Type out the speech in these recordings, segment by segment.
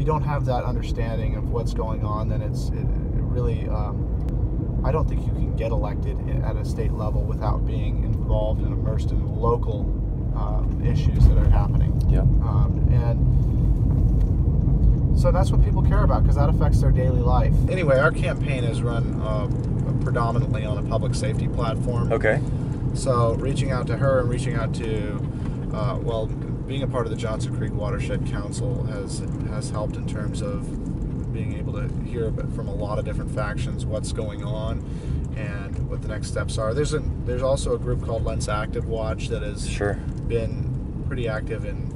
you don't have that understanding of what's going on, then it really, I don't think you can get elected at a state level without being involved and immersed in local issues that are happening. Yeah. And so that's what people care about, because that affects their daily life. Anyway, our campaign is run predominantly on a public safety platform. Okay. So reaching out to her and reaching out to, being a part of the Johnson Creek Watershed Council has helped in terms of being able to hear a bit from a lot of different factions what's going on and what the next steps are. There's also a group called Lentz Active Watch that has been pretty active in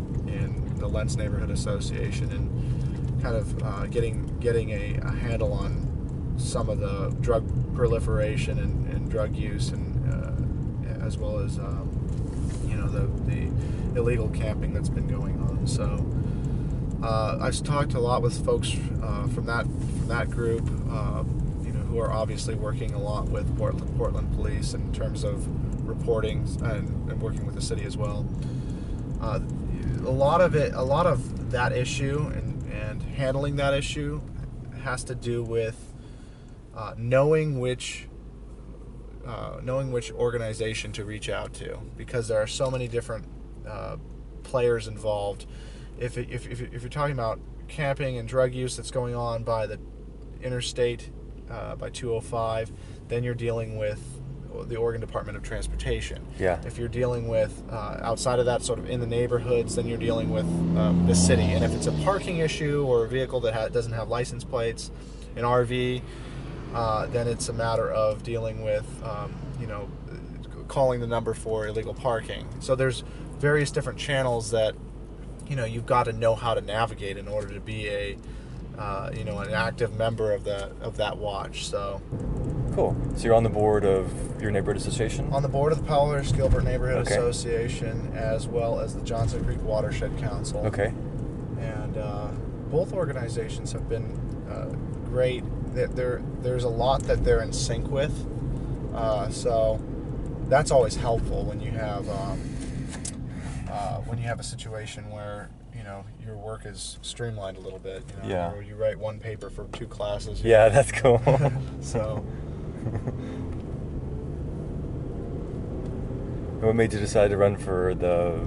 the Lentz Neighborhood Association and kind of getting a handle on some of the drug proliferation and drug use, and as well as the illegal camping that's been going on. So I've talked a lot with folks from that group, who are obviously working a lot with Portland Police in terms of reporting and working with the city as well. A lot of that issue and handling that issue has to do with knowing which organization to reach out to, because there are so many different players involved. If you're talking about camping and drug use that's going on by the interstate, by 205, then you're dealing with the Oregon Department of Transportation. Yeah. If you're dealing with outside of that, sort of in the neighborhoods, then you're dealing with the city. And if it's a parking issue or a vehicle that doesn't have license plates, an RV, then it's a matter of dealing with, calling the number for illegal parking. So there's various different channels that, you've got to know how to navigate in order to be an active member of that watch. So. Cool. So you're on the board of your neighborhood association? On the board of the Powell-Gilbert Neighborhood Association, as well as the Johnson Creek Watershed Council. Okay. And both organizations have been great. There's a lot that they're in sync with. So that's always helpful when you have a situation where your work is streamlined a little bit. Or you write one paper for 2 classes. Yeah, that's cool. So. What made you decide to run for the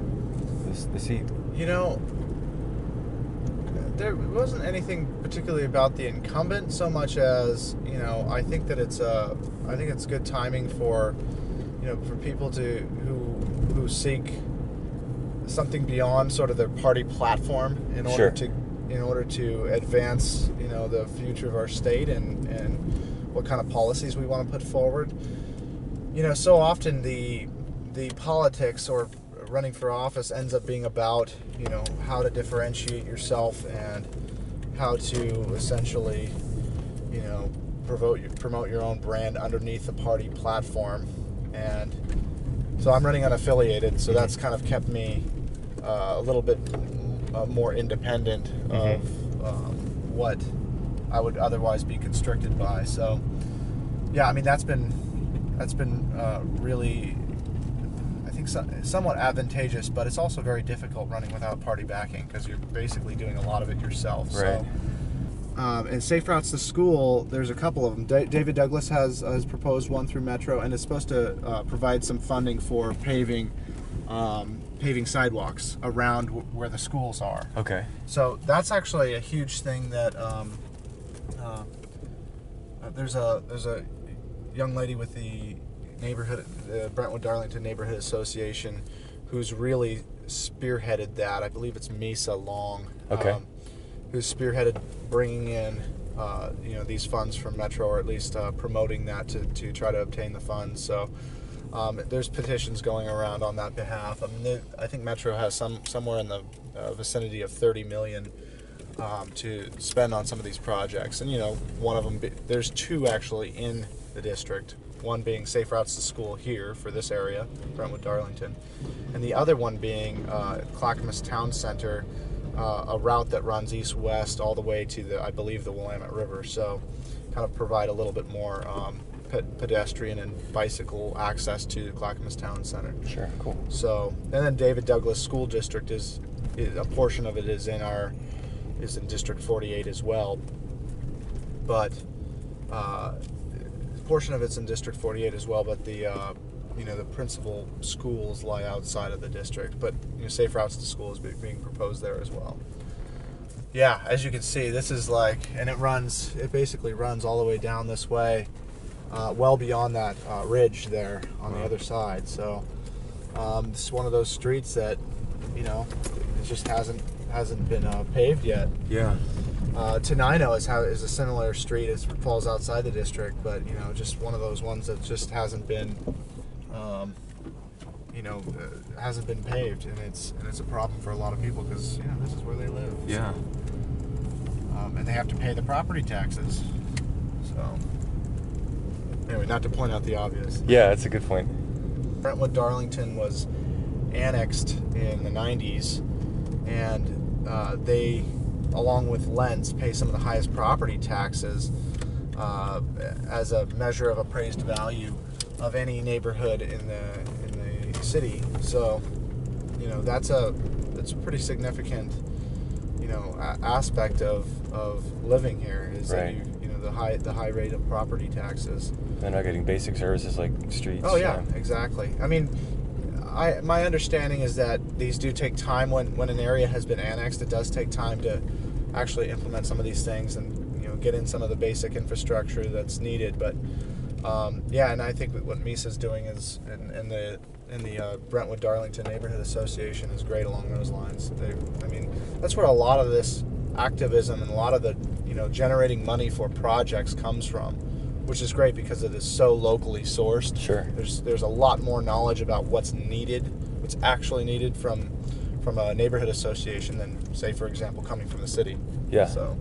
seat? There wasn't anything particularly about the incumbent so much as I think that it's good timing for for people who seek something beyond sort of their party platform in order to advance the future of our state and what kind of policies we want to put forward. So often the politics or running for office ends up being about how to differentiate yourself and how to essentially promote your own brand underneath the party platform. And so I'm running unaffiliated, so that's kind of kept me a little bit more independent of what I would otherwise be constricted by. So yeah, I mean that's been really, I think, somewhat advantageous, but it's also very difficult running without party backing because you're basically doing a lot of it yourself. Right. So, and Safe Routes to School, there's a couple of them. David Douglas has proposed one through Metro, and it's supposed to provide some funding for paving sidewalks around where the schools are. Okay. So that's actually a huge thing that there's a young lady with the Brentwood Darlington Neighborhood Association who's really spearheaded that. I believe it's Misa Long. Okay. Who's spearheaded bringing in these funds from Metro, or at least promoting that to try to obtain the funds. So there's petitions going around on that behalf. I mean, I think Metro has somewhere in the vicinity of $30 million to spend on some of these projects, and one of them, there's 2 actually in the district. One being Safe Routes to School here for this area, Brentwood Darlington, and the other one being Clackamas Town Center, a route that runs east-west all the way to I believe the Willamette River. So kind of provide a little bit more pedestrian and bicycle access to Clackamas Town Center. Sure, cool. So, and then David Douglas School District is a portion of it is in our is in District 48 as well, but a portion of it's in District 48 as well. But the the principal schools lie outside of the district. But safe routes to school is being proposed there as well. Yeah, as you can see, this is and it basically runs all the way down this way, well beyond that ridge there on the other side. So this is one of those streets that, it just hasn't been paved yet. Yeah. Tenino is a similar street. It falls outside the district, but just one of those ones that just hasn't been, hasn't been paved, and it's a problem for a lot of people because this is where they live. Yeah. And they have to pay the property taxes. So anyway, not to point out the obvious. Yeah, that's a good point. Brentwood Darlington was annexed in the 90s, and they, along with Lentz, pay some of the highest property taxes as a measure of appraised value of any neighborhood in the city. So that's a pretty significant aspect of living here is right. that the high rate of property taxes. They're not getting basic services like streets. Oh yeah, exactly. I mean, my understanding is that these do take time. When an area has been annexed, it does take time to actually implement some of these things and get in some of the basic infrastructure that's needed. But and I think what MESA's doing is in the Brentwood Darlington Neighborhood Association is great along those lines. That's where a lot of this activism and a lot of the generating money for projects comes from, which is great because it is so locally sourced. Sure. There's a lot more knowledge about what's actually needed from a neighborhood association than, say, for example, coming from the city. Yeah. So